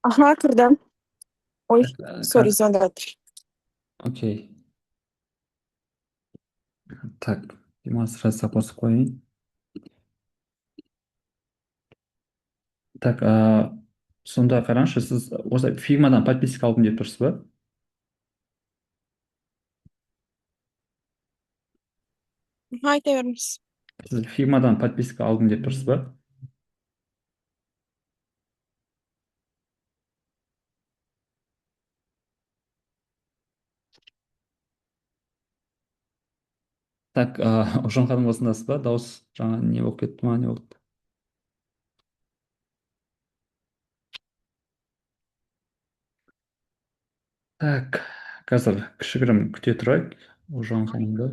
Aha, кірдім. Ой, Так, сори, звондап жатыр. окей. Так, демонстрация қосып қояйын. Так, сонда қараңызшы, сіз осы фигмадан подписка алдым деп тұрсыз ба? Айта беріңіз. Сіз фигмадан подписка алдым деп тұрсыз ба? Так, ұлжан ханым осындасыз ба? Дауыс жаңа не болып кетті ма, не болды? Так, қазір кішігірім күте тұрайық ұлжан ханымды.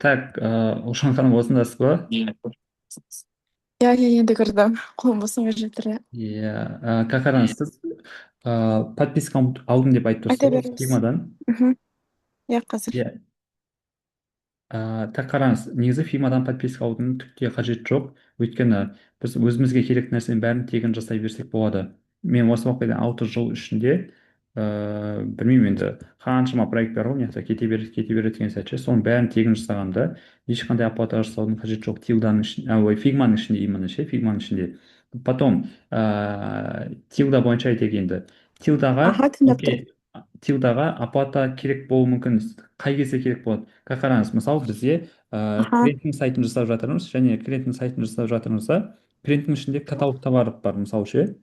Так, ұлжан ханым осындасыз ба? Я енді кірдім. Қолым босамай жатыр, иә. Иә, как қараңыз, сіз подписка алдым деп айтып тұрсыз Айта ғой осы беріңіз. фигмадан. Мгм. Иә, қазір. Иә, так қараңыз, негізі фимадан подписка алудың түк те қажеті жоқ. Өйткені біз өзімізге керек нәрсенің бәрін тегін жасай берсек болады. Мен осы уақытқа дейін 6 жыл ішінде білмеймін енді қаншама проект бар ғой мына жақта кете береді деген сәтше соның бәрін тегін жасағанда ешқандай оплата жасаудың қажеті жоқ. Тилданың ішінде, ой, фигманың ішінде именно ше, фигманың ішінде. Потом тилда бойынша айтайық енді. Тилдаға, Аха, тыңдап тұрмын. окей, тилдаға оплата керек болуы мүмкін. Қай кезде керек болады? Қараңыз, мысалы бізде Аха, клиенттің сайтын жасап жатырмыз және клиенттің сайтын жасап жатырмыз да клиенттің ішінде каталог товар бар мысалы ше,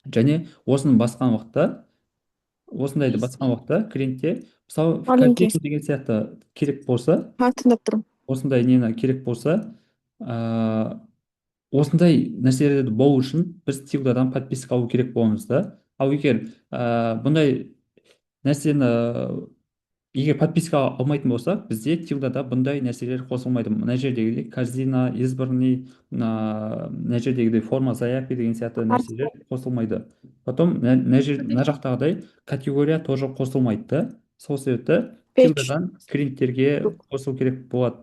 және осыны басқан уақытта осындайды басқан уақытта клиентте мысалы маленький. копейка деген сияқты керек болса, Аха, тыңдап тұрмын. осындай нені керек болса, ә, осындай нәрселерді болу үшін біз тилдадан подписка алу керек боламыз да. Ал егер бұндай нәрсені егер подписка алмайтын болсақ, бізде тилдада бұндай нәрселер қосылмайды. Мына жердегідей корзина, избранный, мына жердегідей форма заявки деген сияқты Аха, нәрселер қосылмайды. Потом мына жақтағыдай категория тоже қосылмайды да. Сол себепті пейдж. тилдадан клиенттерге қосылу керек болады,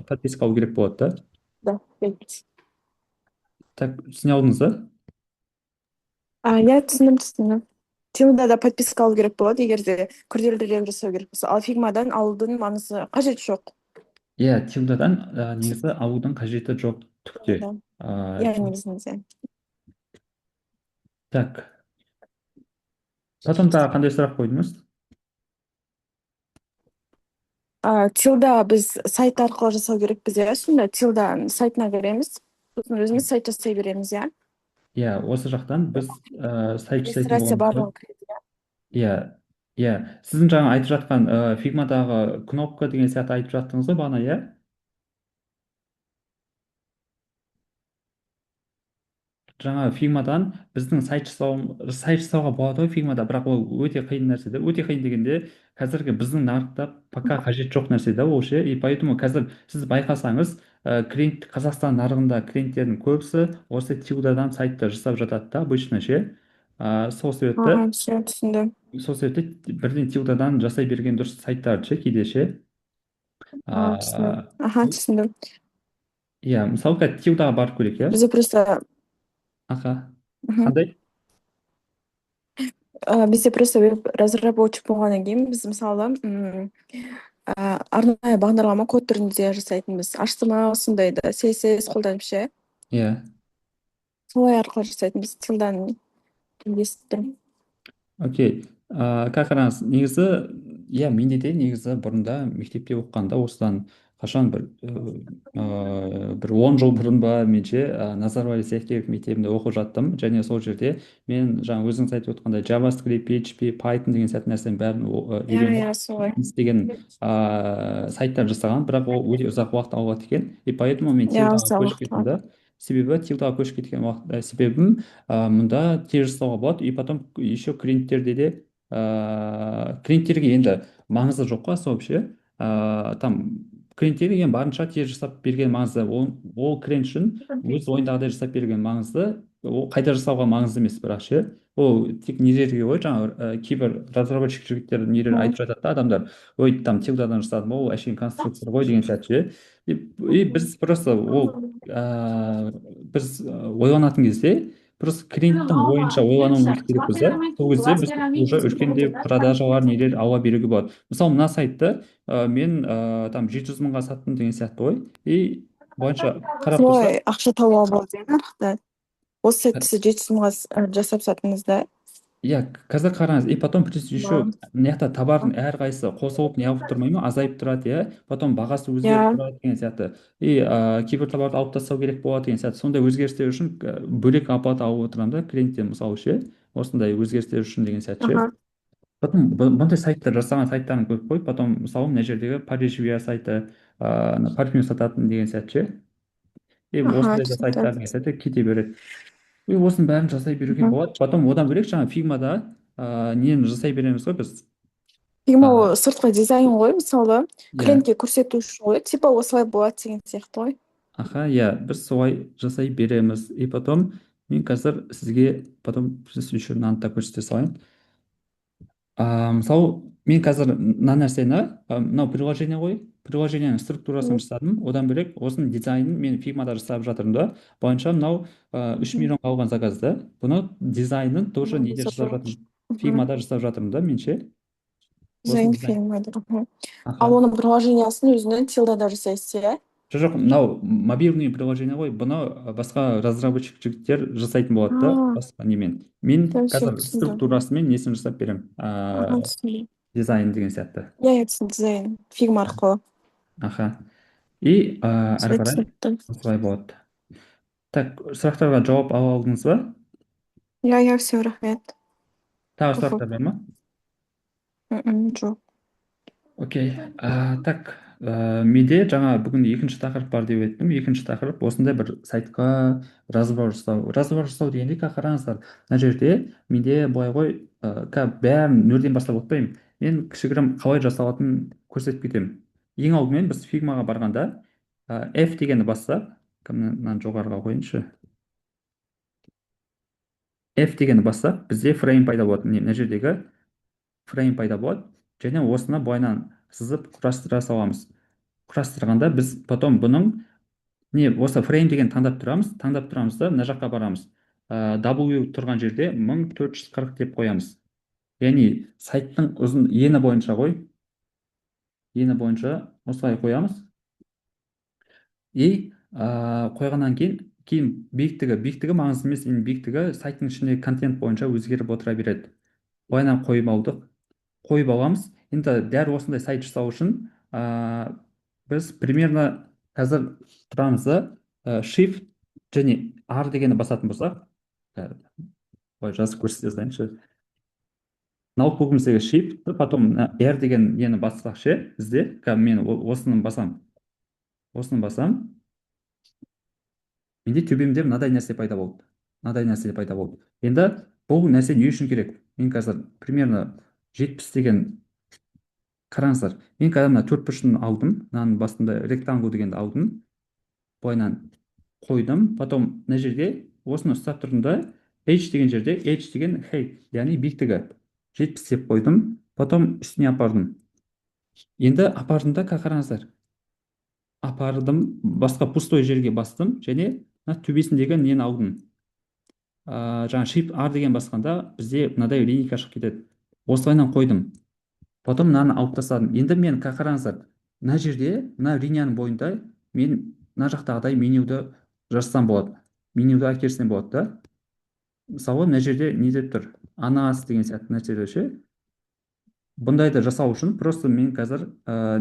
подписка алу керек болады да. Да, пейдж. Так, түсіне алдыңыз ба? Иә, түсіндім. Тилда да подписка алу керек болады, егер де күрделірек жасау керек болса. Ал фигмадан алудың маңызы қажеті жоқ. Иә, тилдадан негізі алудың қажеті жоқ түкте. Да. Ә, Иә, негізінде. так, потом тағы қандай сұрақ қойдыңыз? Тилда біз сайт арқылы жасау керекпіз, иә. Сонда тилда сайтына кіреміз. Сосын өзіміз сайт жасай береміз, иә. Иә, осы жақтан біз сайт жасайтын Регистрация боламыз да. барлығы кіреді, иә. Иә, иә. Сіздің жаңа айтып жатқан фигмадағы кнопка деген сияқты айтып жаттыңыз ғой бағана, иә? Жаңа фигмадан біздің сайт жасауға болады ғой фигмада, бірақ ол өте қиын нәрсе да. Өте қиын дегенде қазіргі біздің нарықта пока қажет жоқ нәрсе да ол ше. И поэтому қазір сіз байқасаңыз, Қазақстан нарығында клиенттердің көбісі осы тилдадан сайтты жасап жатады да обычно ше. Сол себепті Все, түсіндім. бірден тилдадан жасай берген дұрыс сайттарды ше кейде ше. Түсіндім. А, Түсіндім. иә, мысалы қазір тилдаға барып көрейік, иә. Бізде просто Аха. мгм. Қандай? Бізде просто веб разработчик болғаннан кейін біз мысалы арнайы бағдарлама код түрінде жасайтынбыз. HTML сондайды CSS қолданып ше. Иә. Солай арқылы жасайтынбыз. Тилдан естідім. Окей. Как қараңыз, негізі, иә, менде де негізі бұрында мектепте оқығанда осыдан қашан бір 10 жыл бұрын ба менше Назарбаев зияткерлік мектебінде оқып жаттым, және сол жерде мен жаңа өзіңіз айтып отқандай JavaScript, PHP, Python деген сияқты нәрсенің бәрін үйреніп Иә, солай. істеген сайттар жасаған, бірақ ол өте ұзақ уақыт алады екен. И поэтому мен Иә, тилдаға ұзақ көшіп уақыт кеттім алады. да. Себебі тилдаға көшіп кеткен себебім мұнда тез жасауға болады. И потом еще клиенттерде де клиенттерге енді маңызы жоқ қой вообще. Там клиенттерге барынша тез жасап берген маңызды, ол клиент үшін өз ойындағыдай жасап берген маңызды. ол қайда жасауға маңызды емес, бірақ ше ол тек нелерге ғой, жаңағы кейбір разработчик жігіттер нелер Мгм. айтып жатады да адамдар, ой там тилдадан жасадым, ол әшейін конструктор ғой деген сияқты ше. И біз просто ол біз ойланатын кезде просто клиенттің ойынша ойлануымыз керекпіз да. Сол кезде біз уже үлкендеу продажалар нелер алға беруге болады. Мысалы мына сайтты мен там 700 мыңға саттым деген сияқты ғой. И бойынша қарап тұрсақ, Солай ақша тауып алып болады нарықта. Осы сәтті сіз 700 мыңға жасап саттыңыз да. иә, қазір қараңыз, и потом плюс еще Вау. мына жақта товардың әрқайсысы қосылып неғып тұрмай ма, азайып тұрады, иә, потом бағасы өзгеріп Иә. тұрады деген сияқты. И кейбір товарды алып тастау керек болады деген сияқты. Сондай өзгерістер үшін бөлек оплата алып отырамын да клиенттен, мысалы ше, осындай өзгерістер үшін деген сияқты ше. Аха. Потом бұндай сайттар жасаған сайттарын көріп қой, потом мысалы мына жердегі Париж Виа сайты, парфюм сататын деген сияқты ше. И Аха, осындай да түсінді. сайттар деген сияқты кете береді. И осының бәрін жасай беруге Мгм. болады. Потом одан бөлек жаңағы фигмада нені жасай береміз ғой біз. Фигма А, ол сыртқы дизайн ғой, мысалы иә, клиентке көрсету үшін ғой, типа осылай болады деген сияқты ғой. аха, иә, біз солай жасай береміз. И потом мен қазір сізге потом плюс еще мынаны да көрсете салайын. Мысалы мен қазір мына нәрсені, мынау приложение ғой, приложениенің структурасын Мгм. жасадым. Одан бөлек осының дизайнын мен фигмада жасап жатырмын да. Бойынша мынау 3 Мгм. миллионға алған заказды. Бұны дизайнын тоже Мгм. неде Жасап жасап жатыр. жатырмын. Мгм. Фигмада жасап жатырмын да менше. Осы Дизайн дизайн. фирмада. Мгм. Ал Аха. оның приложениясын өзінен тилдада жасайсыз, иә? Жоқ, жоқ, мынау мобильный приложение ғой. Бұны басқа разработчик жігіттер жасайтын болады да, А, басқа немен. Мен все қазір түсіндім. структурасымен несін жасап беремін. Аха, түсіндім. Дизайн деген сияқты. Иә, иә, түсіндім, дизайн. Фигма арқылы. Аха. И әрі Осылай қарай түсінікті. осылай болады. Так, сұрақтарға жауап ала алдыңыз ба? Иә, иә, все, рахмет. Тағы Көп. сұрақтар бар ма? Жоқ. Окей. Так, менде жаңа бүгін екінші тақырып бар деп айттым. Екінші тақырып осындай бір сайтқа разбор жасау. Разбор жасау дегенде қараңыздар. Мына жерде менде былай ғой, бәрін нөлден бастап отырмаймын. Мен кішігірім қалай жасалатынын көрсетіп кетемін. Ең алдымен біз фигмаға барғанда F дегенді бассақ, мынаны жоғарыға қояйыншы. F дегенді бассақ, бізде фрейм пайда болады. Мына жердегі фрейм пайда болады. Және осыны былайынан сызып құрастыра саламыз. Құрастырғанда біз потом бұның не осы фрейм деген таңдап тұрамыз да мына жаққа барамыз. W тұрған жерде 1440 деп қоямыз. Яғни сайттың ұзын ені бойынша ғой, ені бойынша осылай қоямыз. И қойғаннан кейін биіктігі маңызды емес, енді биіктігі сайттың ішіндегі контент бойынша өзгеріп отыра береді. Былайынан қойып аламыз. Енді дәл осындай сайт жасау үшін біз примерно қазір тұрамыз да, shift және R дегенді басатын болсақ, былай жазып көрсете салайыншы. Ноутбугіміздегі shift, потом R деген нені бассақ ше, бізде мен осыны басам, менде төбемде мынадай нәрсе пайда болды. Енді бұл нәрсе не үшін керек? Мен қазір примерно 70 деген, қараңыздар, мен қазір мына төрт бұрышын алдым, мынаның басында ректангл дегенді алдым, былайынан қойдым, потом мына жерде осыны ұстап тұрдым да, h деген жерде, h деген height, яғни биіктігі 70 деп қойдым, потом үстіне апардым. Енді апардым да, қараңыздар, апардым, басқа пустой жерге бастым, және мына төбесіндегі нені алдым. Жаңа shift R деген басқанда бізде мынадай линейка шығып кетеді. Осылайынан қойдым. Потом мынаны алып тастадым. Енді мен қараңыздар, мына жерде, мына линияның бойында мен мына жақтағыдай менюді жазсам болады. Менюді әкелсем болады да. Мысалы мына жерде не деп тұр? Анас деген сияқты нәрселер ше. Бұндайды жасау үшін просто мен қазір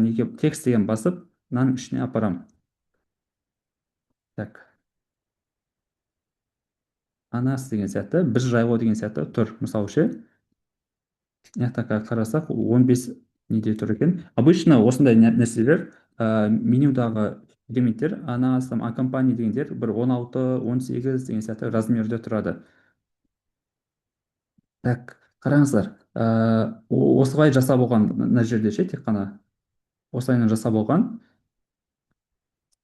неге текст деген басып, мынаның ішіне апарам. Так, анас деген сияқты, біз жайлау деген сияқты тұр, мысалы ше. Мына жақта қарасақ 15 неде тұр екен. Обычно осындай нәрселер менюдағы элементтер, анас, там, аккомпани дегендер бір 16, 18 деген сияқты размерде тұрады. Так, қараңыздар, осылай жасап болған мына жерде ше, тек қана осылайынан жасап болған.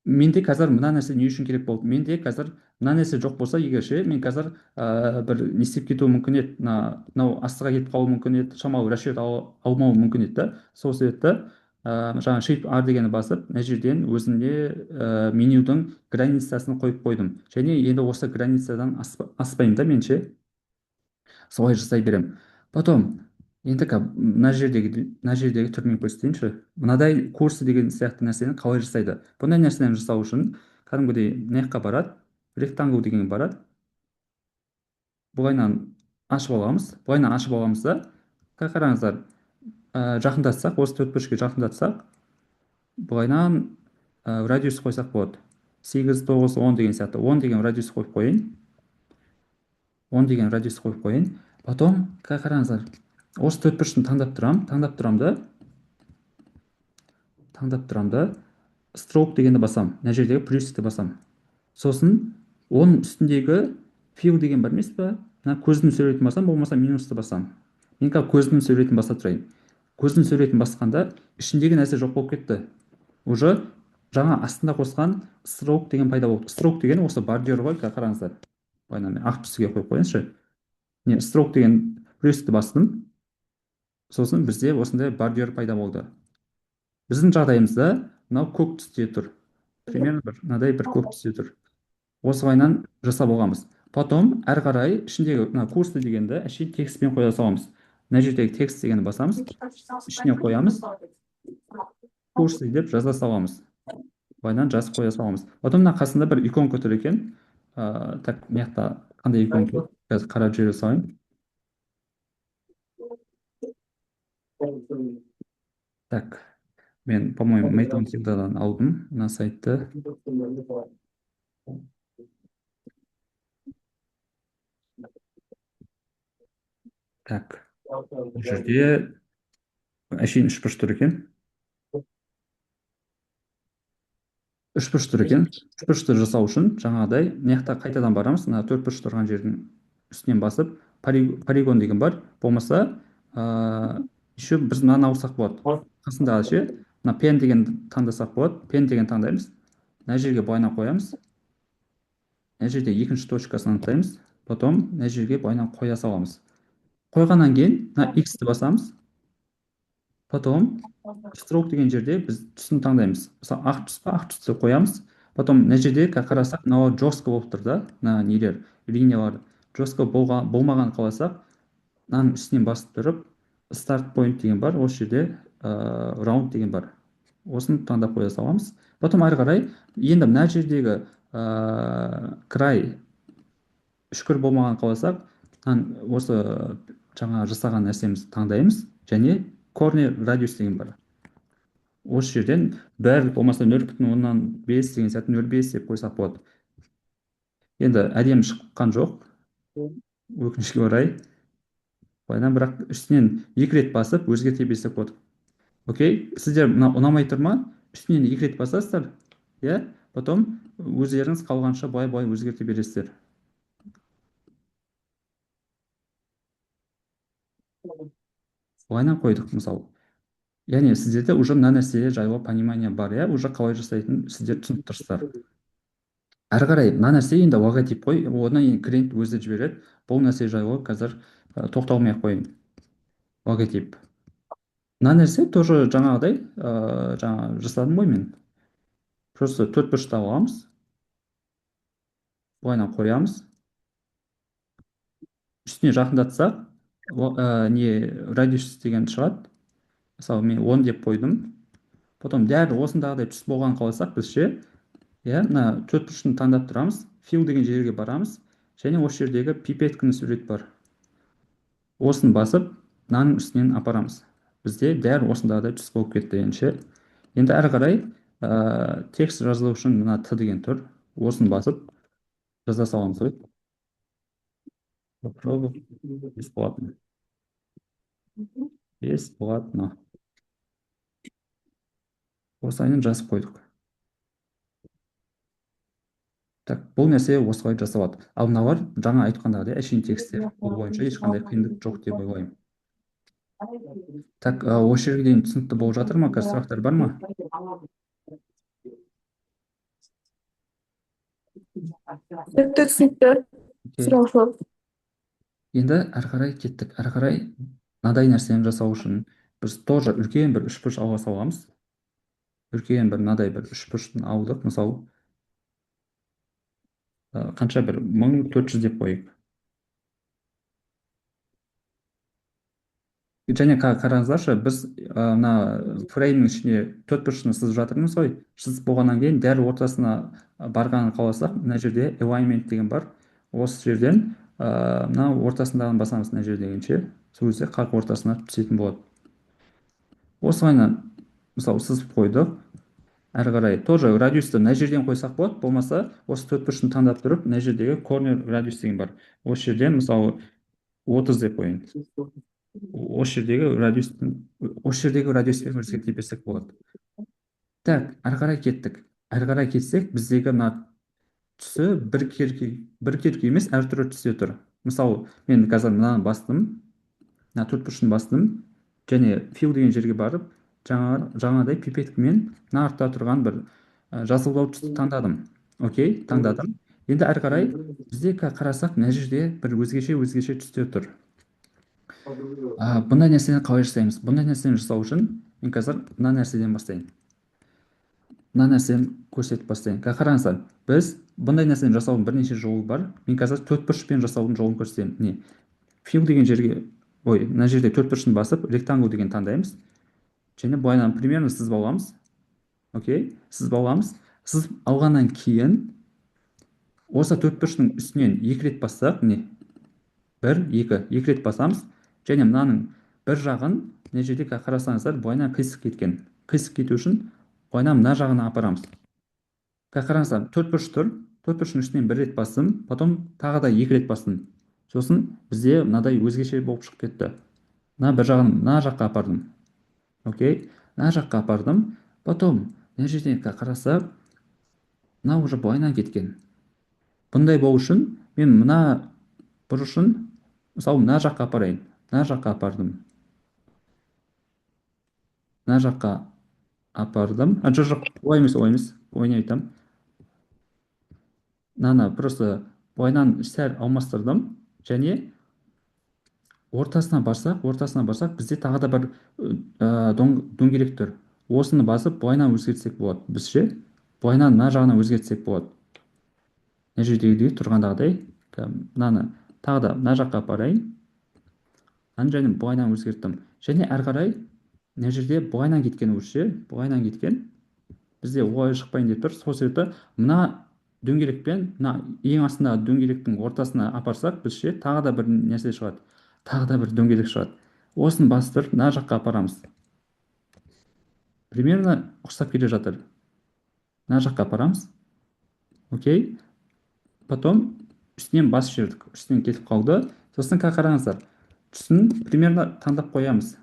менде қазір мына нәрсе не үшін керек болды, менде қазір мына нәрсе жоқ болса егер ше, мен қазір бір не істеп кетуім мүмкін еді, мынау астыға кетіп қалуы мүмкін еді, шамалы расчет алмауым мүмкін еді да. Сол себепті жаңағы shift R дегенді басып мына жерден өзімде менюдің границасын қойып қойдым, және енді осы границадан аспаймын да мен ше, солай жасай беремін. Потом енді мына жердегі түрмен көрсетейінші. Мынадай курсы деген сияқты нәрсені қалай жасайды. Бұндай нәрсені жасау үшін кәдімгідей мына жаққа барады, ректангл деген барады. Бұлайынан ашып аламыз да, қараңыздар, жақындатсақ, осы төрт бұрышқа жақындатсақ, бұлайынан радиус қойсақ болады. 8, 9, 10 деген сияқты. 10 деген радиус қойып қойын. 10 деген радиус қойып қойын. Потом қараңыздар, осы төрт бұрышын таңдап тұрам да, stroke дегенді басам, мына жердегі плюсті басам. Сосын оның үстіндегі fill деген бар емес па, мына көздің суретін басам, болмаса минусты басам. Мен қазір көздің суретін баса тұрайын. Көздің суретін басқанда ішіндегі нәрсе жоқ болып кетті. Уже жаңа астында қосқан stroke деген пайда болды. Stroke деген осы бордюр ғой, қараңыздар. Мен ақ түсіге қойып қояйыншы. Stroke деген плюсті бастым. Сосын бізде осындай бордюр пайда болды. Біздің жағдайымызда мынау көк түсте тұр. Примерно мынадай бір көк түсте тұр. Осылайынан жасап алғанбыз. Потом әрі қарай ішіндегі мына курсты дегенді әшейін текстпен қоя саламыз. Мына жердегі текст дегенді басамыз, ішіне қоямыз, курсы деп жаза саламыз. Былайынан жазып қоя саламыз. Потом мына қасында бір иконка тұр екен. Так, мына жақта қандай иконка? Қазір қарап жүре салайын. Так, мен, по-моему, Мейтон-Хилдадан алдым мына сайтты. Так, бұл жерде әшейін үшбұрыш тұр екен. Үшбұрышты жасау үшін жаңағыдай мына жақта қайтадан барамыз. Мына төрт бұрыш тұрған жердің үстінен басып, полигон деген бар. Болмаса, еще біз мынаны ауырсақ болады. Қасындағы ше, мына пен деген таңдасақ болады. Пен деген таңдаймыз. Мына жерге былайынан қоямыз. Мына жерде екінші точкасын анықтаймыз. Потом мына жерге былайынан қоя саламыз. Қойғаннан кейін мына X-ті басамыз. Потом stroke деген жерде біз түсін таңдаймыз. Мысалы ақ түс па, ақ түсті қоямыз. Потом мына жерде қарасақ, мынау жестко болып тұр да, мына нелер, линиялар жестко болмаған қаласақ, мынаның үстінен басып тұрып, start point деген бар, осы жерде round деген бар. Осыны таңдап қоя саламыз. Потом әрі қарай енді мына жердегі край үшкір болмаған қаласақ, осы жаңа жасаған нәрсемізді таңдаймыз, және corner radius деген бар. Осы жерден бәрі болмаса 0,5 деген сияқты 0,5 деп қойсақ болады. Енді әдемі шыққан жоқ, өкінішке орай. Былайынан бірақ үстінен 2 рет басып өзгерте берсек болады. Окей, сіздер мына ұнамай тұр ма? Үстінен 2 рет басасыздар, иә? Потом өздеріңіз қалғанша былай өзгерте бересіздер. Былайынан қойдық мысалы. Яғни сіздерде уже мына нәрсе жайлы понимание бар, иә? Уже қалай жасайтынын сіздер түсініп тұрсыздар. Әрі қарай мына нәрсе енді логотип қой, одан кейін клиент өзі жібереді. Бұл нәрсе жайлы қазір тоқталмай ақ қояйын. Логотип. Мына нәрсе тоже жаңағыдай, жаңа жасадым ғой мен. Просто төрт бұрышты аламыз. Былайынан қоямыз. Үстіне жақындатсақ, радиус деген шығады. Мысалы мен 10 деп қойдым. Потом дәл осындағыдай түс болған қаласақ біз ше, иә, мына төрт бұрышын таңдап тұрамыз, fill деген жерге барамыз, және осы жердегі пипеткінің сурет бар. Осын басып, мынаның үстінен апарамыз. Бізде дәл осындағыдай түс болып кетті ше. Енді әрі қарай текст жазылу үшін мына Т деген тұр. Осын басып жаза саламыз ғой. Попробуй. Бесплатно. Бесплатно. Осылайынан жазып қойдық. Так, бұл нәрсе осылай жасалады. Ал мыналар жаңа айтқандағыдай әшейін тексттер. Бұл бойынша ешқандай қиындық жоқ деп ойлаймын. Так, осы жерге дейін түсінікті болып жатыр ма? Қазір сұрақтар бар ма? Түсінікті, түсінікті. Окей. Сұрау сол. Енді әрі қарай кеттік. Әрі қарай мынадай нәрсені жасау үшін біз тоже үлкен бір үшбұрыш алға саламыз. Үлкен бір мынадай бір үшбұрыштың алдық. Мысалы, қанша бір 1400 деп қояйық. Және қараңыздаршы, біз мына фреймнің ішіне төртбұрышын сызып жатырмыз ғой. Сызып болғаннан кейін дәл ортасына барғанын қаласақ, мына жерде alignment деген бар. Осы жерден мына ортасындағын басамыз, мына жер дегенше. Сол кезде қақ ортасына түсетін болады. Осылайынан мысалы сызып қойдық. Әрі қарай тоже радиусты мына жерден қойсақ болады. Болмаса осы төртбұрышын таңдап тұрып, мына жердегі corner радиус деген бар. Осы жерден мысалы 30 деп қояйын. Осы жердегі радиуспен өзгерте берсек болады. Так, әрі қарай кеттік. Әрі қарай кетсек, біздегі мына түсі бір керге емес, әртүрлі түсте тұр. Мысалы, мен қазір мынаны бастым, мына төртбұрышын бастым, және fill деген жерге барып, жаңадай пипеткамен мына артта тұрған бір жасылдау түсті таңдадым. Окей, таңдадым. Енді әрі қарай бізде қарасақ, мына жерде бір өзгеше түсте тұр. Бұндай нәрсені қалай жасаймыз? Бұндай нәрсені жасау үшін мен қазір мына нәрседен бастайын. Мына нәрсені көрсетіп бастайын. Қараңыздар, біз бұндай нәрсені жасаудың бірнеше жолы бар. Мен қазір төртбұрышпен жасаудың жолын көрсетемін. Не? Fill деген жерге, мына жерде төртбұрышын басып, rectangle деген таңдаймыз. Және былайынан примерно сызып аламыз. Окей, сызып аламыз. Сызып алғаннан кейін осы төртбұрыштың үстінен 2 рет бассақ, не? 1, 2 рет басамыз. Және мынаның бір жағын, мына жерде қарасаңыздар, былайынан қисық кеткен. Қисық кету үшін былайынан мына жағына апарамыз. Қараңыздар, төртбұрыш тұр. Төртбұрыштың үстінен 1 рет бастым, потом тағы да 2 рет бастым. Сосын бізде мынадай өзгеше болып шығып кетті. Мына бір жағын мына жаққа апардым. Окей, мына жаққа апардым. Потом мына жерден қарасақ, мына уже былайынан кеткен. Бұндай болу үшін мен мына бұрышын, мысалы, мына жаққа апарайын. Мына жаққа апардым. Мына жаққа апардым. Жоқ, олай емес, ойын айтам. Мынаны просто ойнан сәл алмастырдым. Және ортасына барсақ, бізде тағы да бір дөңгелек тұр. Осыны басып, былайынан өзгертсек болады. Біздше былайынан мына жағына өзгертсек болады. Мына жердегідей тұрғандағыдай. Мынаны тағы да мына жаққа апарайын. Және былайынан өзгерттім. Және әрі қарай мына жерде былайынан кеткен былайынан кеткен. Бізде олай шықпайын деп тұр. Сол себепті мына дөңгелекпен, мына ең астындағы дөңгелектің ортасына апарсақ, біздше тағы да бір нәрсе шығады. Тағы да бір дөңгелек шығады. Осын бастырып, мына жаққа апарамыз. Примерно ұқсап келе жатыр. Мына жаққа апарамыз. Окей. Потом үстінен басып жібердік. Үстінен кетіп қалды. Сосын қараңыздар. Түсін примерно таңдап қоямыз.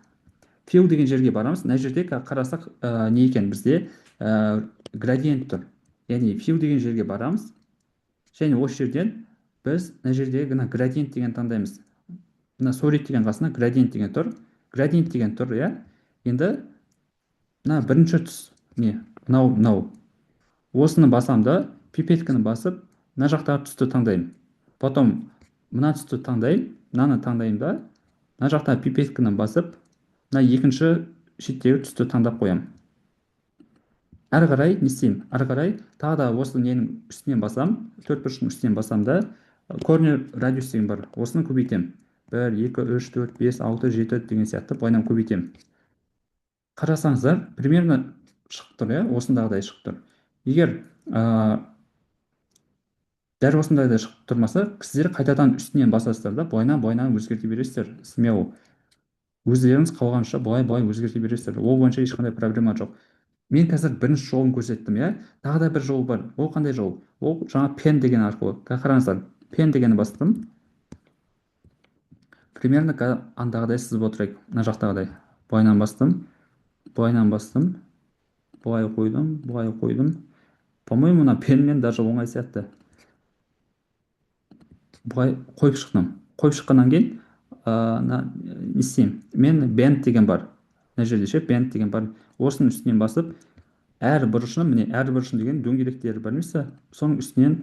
Fill деген жерге барамыз. Мына жерде қарасақ, не екен бізде градиент тұр. Яғни fill деген жерге барамыз. Және осы жерден біз мына жердегі градиент деген таңдаймыз. Мына solid деген қасына градиент деген тұр. Градиент деген тұр, иә. Енді мына бірінші түс. Не? Мынау. Осыны басам да, пипетканы басып, мына жақтағы түсті таңдаймын. Потом мына түсті таңдаймын, мынаны таңдаймын да, мына жақтағы пипетканы басып, мына екінші шеттегі түсті таңдап қоямын. Әрі қарай не істеймін? Әрі қарай тағы да осы ненің үстінен басам, төртбұрыштың үстінен басам да, corner радиус деген бар. Осыны көбейтемін. 1, 2, 3, 4, 5, 6, 7 деген сияқты былайынан көбейтемін. Қарасаңыздар, примерно шығып тұр, осындағыдай шығып тұр. Егер дәл осындайда шығып тұрмаса, сіздер қайтадан үстінен басасыздар да, былайынан өзгерте бересіздер. Смело. Өздеріңіз қалғанша былай өзгерте бересіздер. Ол бойынша ешқандай проблема жоқ. Мен қазір бірінші жолын көрсеттім, иә. Тағы да бір жол бар. Ол қандай жол? Ол жаңа pen деген арқылы. Қараңыздар, pen дегені бастым. Примерно андағыдай сызып отырайық. Мына жақтағыдай. Былайынан бастым. Былай қойдым. По-моему, мына пенмен даже оңай сияқты. Былай қойып шықтым. Қойып шыққаннан кейін не істеймін? Мен bend деген бар. Мына жерде ше bend деген бар. Осының үстінен басып, әр бұрышын деген дөңгелектері бар емес пе? Соның үстінен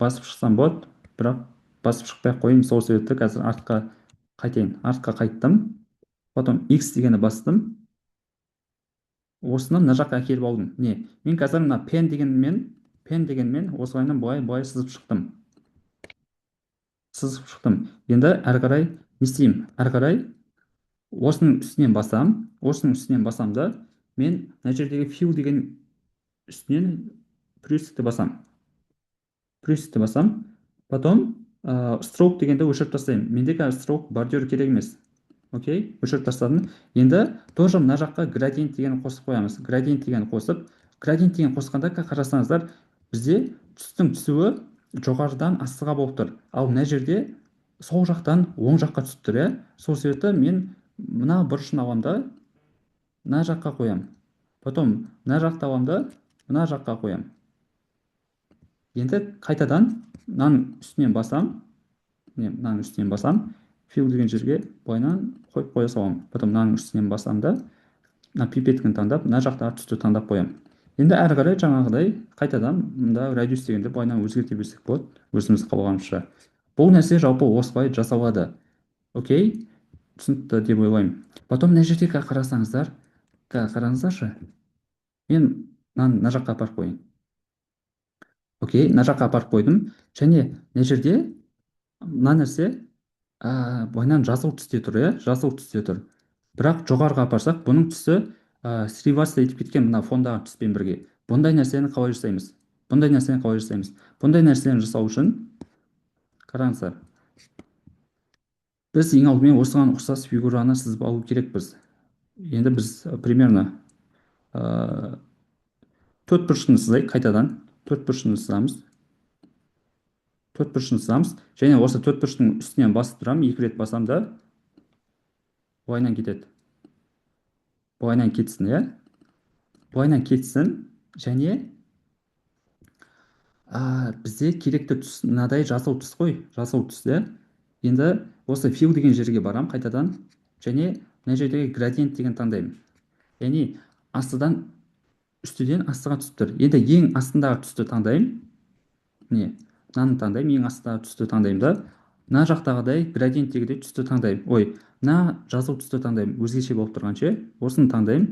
басып шықсам болады, бірақ басып шықпай ақ қояйын. Сол себепті қазір артқа қайтайын. Артқа қайттым. Потом X дегенді бастым. Осыны мына жаққа әкеліп алдым. Не? Мен қазір мына пен дегенмен осылайынан былай сызып шықтым. Енді әрі қарай не істеймін? Әрі қарай осының үстінен басам да, мен мына жердегі fill деген үстінен плюсикті басам. Потом stroke дегенді өшіріп тастаймын. Менде қазір stroke бордюр керек емес. Окей, өшіріп тастадым. Енді тоже мына жаққа градиент деген қосып қоямыз. Градиент деген қосқанда қарасаңыздар, бізде түстің түсуі жоғарыдан астыға болып тұр. Ал мына жерде сол жақтан оң жаққа түсіп тұр, иә? Сол себепті мен мына бұрышын аламын да мына жаққа қоямын. Потом мына жақты аламын да мына жаққа қоямын. Енді қайтадан мынаның үстінен басам, fill деген жерге былайынан қойып қоя саламын. Потом мынаның үстінен басам да мына пипетканы таңдап, мына жақтағы түсті таңдап қоямын. Енді әрі қарай жаңағыдай қайтадан мында радиус дегенді былайынан өзгерте берсек болады, өзіміз қалағанымызша. Бұл нәрсе жалпы осылай жасалады. Окей, түсінікті деп ойлаймын. Потом мына жерде қараңыздаршы, мен мына жаққа апарып қояйын. Окей, мына жаққа апарып қойдым. Және мына жерде мына нәрсе былайынан жасыл түсте тұр, иә? Жасыл түсте тұр. Бірақ жоғарыға апарсақ, бұның түсі сриватса етіп кеткен мына фондағы түспен бірге. Бұндай нәрсені қалай жасаймыз? Бұндай нәрсені жасау үшін қараңыздар. Біз ең алдымен осыған ұқсас фигураны сызып алу керекпіз. Енді біз примерно төрт бұрышын сызайық қайтадан. Төрт бұрышын сызамыз. Және осы төрт бұрыштың үстінен басып тұрамын. 2 рет басам да былайынан кетеді. Былайынан кетсін, иә? Былайынан кетсін. Және бізде керекті түс мынадай жасыл түс қой. Жасыл түс, иә? Енді осы fill деген жерге барам қайтадан. Және мына жердегі градиент деген таңдаймын. Яғни үстіден астыға түсіп тұр. Енді ең астындағы түсті таңдаймын. Мынаны таңдаймын, ең астындағы түсті таңдаймын да. Мына жақтағыдай градиенттегідей түсті таңдаймын. Мына жасыл түсті таңдаймын. Өзгеше болып тұрғанша осыны таңдаймын.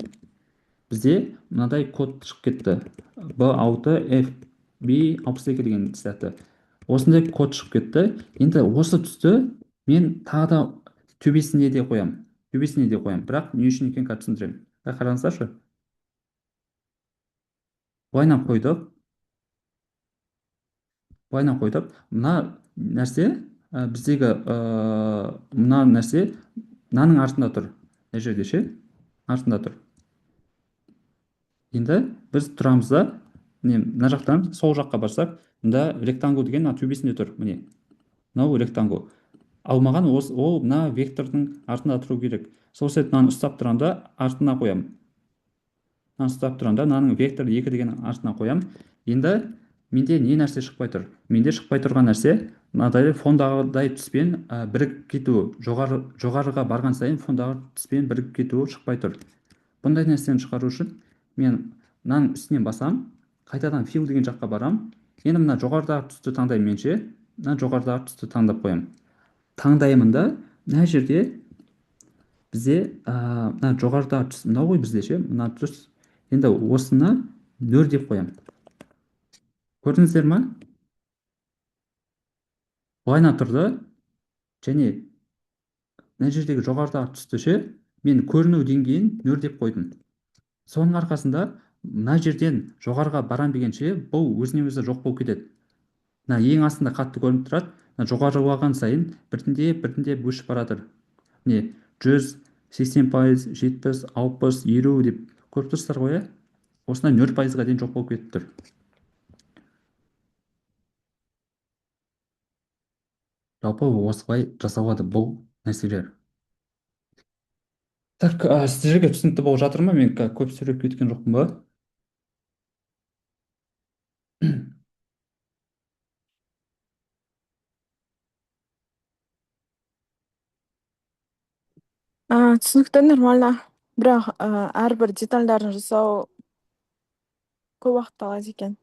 Бізде мынадай код шығып кетті. B6FB62 деген сияқты. Осындай код шығып кетті. Енді осы түсті мен тағы да төбесіне де қоямын. Бірақ не үшін екенін түсіндіремін. Қараңыздаршы. Былайынан қойдық. Мына нәрсе біздегі мына нәрсе мынаның артында тұр. Мына жерде ше? Артында тұр. Енді біз тұрамыз да, мына жақтан сол жаққа барсақ, мында ректангл деген төбесінде тұр. Міне. Мынау ректангл. Ал маған ол мына вектордың артында тұру керек. Сол себепті мынаны ұстап тұрамда артына қоямын. Мынаның вектор 2 деген артына қоямын. Енді менде не нәрсе шықпай тұр? Менде шықпай тұрған нәрсе мынадай фондағыдай түспен бірігіп кетуі, жоғарыға барған сайын фондағы түспен бірігіп кетуі шықпай тұр. Бұндай нәрсені шығару үшін мен мынаның үстінен басам, қайтадан fill деген жаққа барам. Енді мына жоғарыдағы түсті таңдаймын менше. Мына жоғарыдағы түсті таңдап қоямын. Таңдаймын да, мына жерде бізде мына жоғарыдағы түс мынау ғой бізде ше, мына түс. Енді осыны 0 деп қоямын. Көрдіңіздер ма? Былайынан тұрды. Және мына жердегі жоғарыдағы түсті ше, мен көріну деңгейін 0 деп қойдым. Соның арқасында мына жерден жоғарыға барам дегенше бұл өзінен өзі жоқ болып кетеді. Мына ең астында қатты көрініп тұрады. Жоғарылаған сайын біртіндеп өшіп баратыр. 100%, 70%, 60%, 50 деп көріп тұрсыздар ғой, иә? Осында 0%-ға дейін жоқ болып кетіп тұр. Жалпы осылай жасалады бұл нәрселер. Так, сіздерге түсінікті болып жатыр ма? Мен көп сөйлеп кеткен жоқпын ба? Түсінікті, нормально. Бірақ әрбір детальдарын жасау көп уақыт алады екен.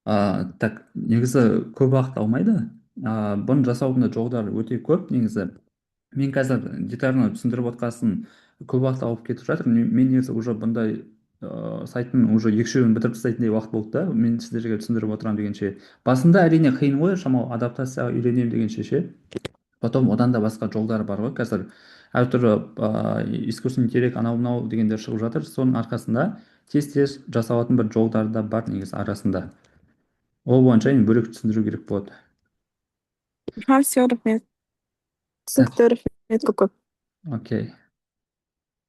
Так, негізі көп уақыт алмайды. Бұны жасаудың да жолдары өте көп негізі. Мен қазір детально түсіндіріп отқасын көп уақыт алып кетіп жатыр. Мен негізі уже бұндай сайттың уже екі үшеуін бітіріп тастайтындай уақыт болды да. Мен сіздерге түсіндіріп отырамын дегенше. Басында әрине қиын ғой, шамалы адаптацияға үйренемін дегенше ше. Потом одан да басқа жолдар бар ғой. Қазір әртүрлі искусственный интеллект анау мынау дегендер шығып жатыр. Соның арқасында тез тез жасалатын бір жолдары да бар негізі арасында. Ол бойынша енді бөлек түсіндіру керек болады. Все, рахмет. Так, Түсінікті, рахмет көп. окей.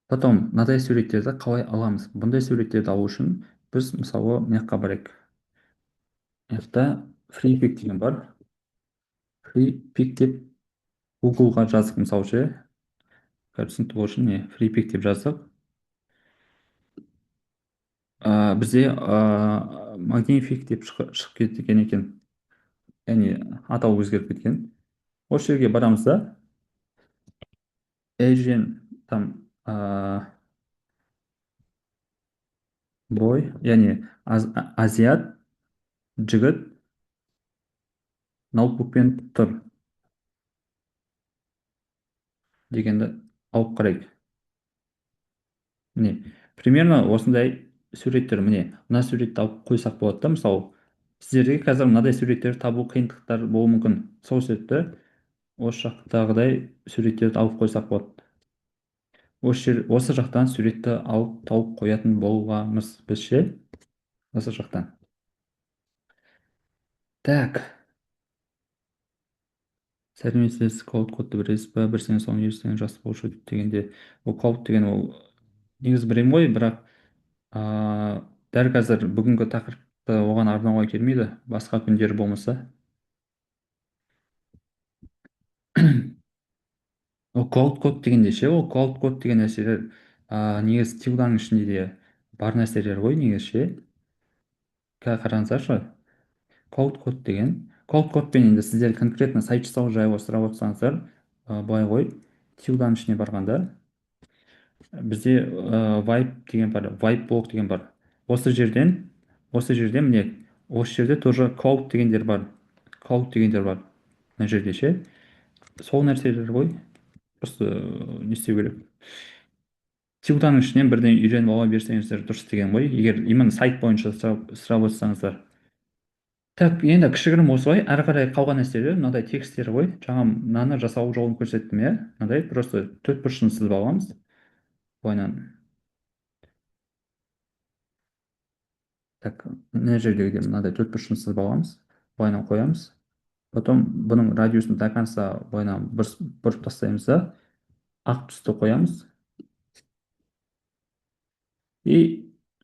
Потом мынадай суреттерді қалай аламыз? Бұндай суреттерді алу үшін біз мысалы мына жаққа барайық. Мына жақта FreePic деген бар. FreePic деп Google-ға жаздық мысалы ше. Түсінікті болу үшін не FreePic деп жаздық. Бізде Magnific деп шығып кеткен екен. Яғни атау өзгеріп кеткен. Осы жерге барамыз да Asian там бой, яғни азиат жігіт ноутбукпен тұр дегенді алып қарайық. Міне примерно осындай суреттер, міне мына суретті алып қойсақ болады да. Мысалы сіздерге қазір мынадай суреттер табу қиындықтар болуы мүмкін. Сол себепті осы жақтағыдай суреттерді алып қойсақ болады. Осы жақтан суретті алып тауып қоятын боламыз біз ше. Осы жақтан. Так, сәлеметсіз, кодты білесіз ба? Білсеңіз соны үйренсеңіз жақсы болушы еді дегенде, ол код деген ол негізі білемін ғой, бірақ дәл қазір бүгінгі тақырыпты оған арнауға келмейді. Басқа күндері болмаса. Ол код дегенде ше, ол код деген нәрселер негізі тилданың ішінде де бар нәрселер ғой негізі ше. Қараңыздаршы. Код деген. Кодпен енді сіздер конкретно сайт жасау жайлы сұрап отырсаңыздар, былай ғой, тилданың ішіне барғанда бізде vibe блок деген бар. Осы жерден міне осы жерде тоже code дегендер бар. Мына жерде ше. Сол нәрселер ғой. Просто не істеу керек. Тилданың ішінен бірден үйреніп ала берсеңіздер дұрыс деген ғой. Егер именно сайт бойынша сұрап отырсаңыздар. Так, енді кішігірім осылай. Әрі қарай қалған нәрселер мынадай тексттер ғой. Жаңа мынаны жасау жолын көрсеттім иә. Мынадай просто төрт бұрышын сызып аламыз. Былайынан. Так, мына жердегі мынадай төрт бұрышын сызып аламыз. Былайынан қоямыз. Потом бұның радиусын до конца былайынан бұрып тастаймыз да ақ түсті қоямыз. И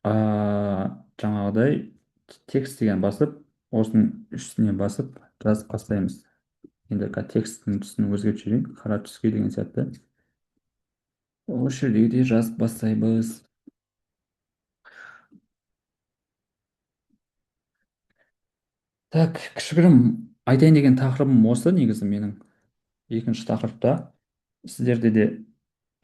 жаңағыдай текст деген басып, осының үстіне басып жазып бастаймыз. Енді тексттің түсін өзгертіп жіберейін, қара түске деген сияқты. Осы жердегідей жазып бастаймыз. Так, кішігірім айтайын деген тақырыбым осы негізі менің екінші тақырыпта. Сіздерде де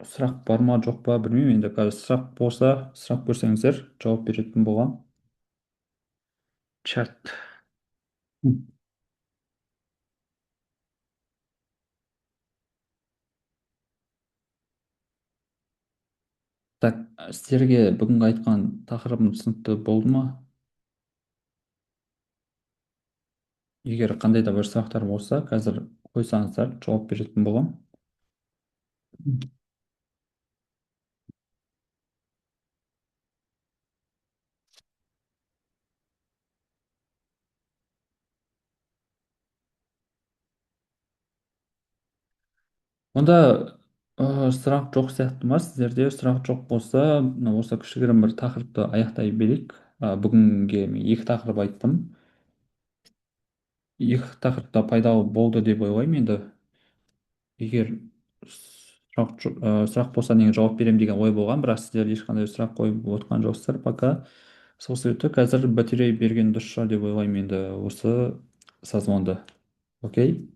сұрақ бар ма жоқ па білмеймін, енді қазір сұрақ болса сұрақ көрсеңіздер жауап беретін боламын. Чат. Так, сіздерге бүгінгі айтқан тақырыбым түсінікті болды ма? Егер қандай да бір сұрақтар болса қазір қойсаңыздар жауап беретін боламын. Онда сұрақ жоқ сияқты ма? Сіздерде сұрақ жоқ болса, осы кішігірім бір тақырыпты аяқтай берейік. Бүгінге мен екі тақырып айттым. Екі тақырыпта пайдалы болды деп ойлаймын. Енді егер сұрақ болса неге жауап беремін деген ой болған, бірақ сіздер ешқандай сұрақ қойып отқан жоқсыздар пока. Сол себепті қазір бітіре берген дұрыс шығар деп ойлаймын енді осы созвонды. Окей?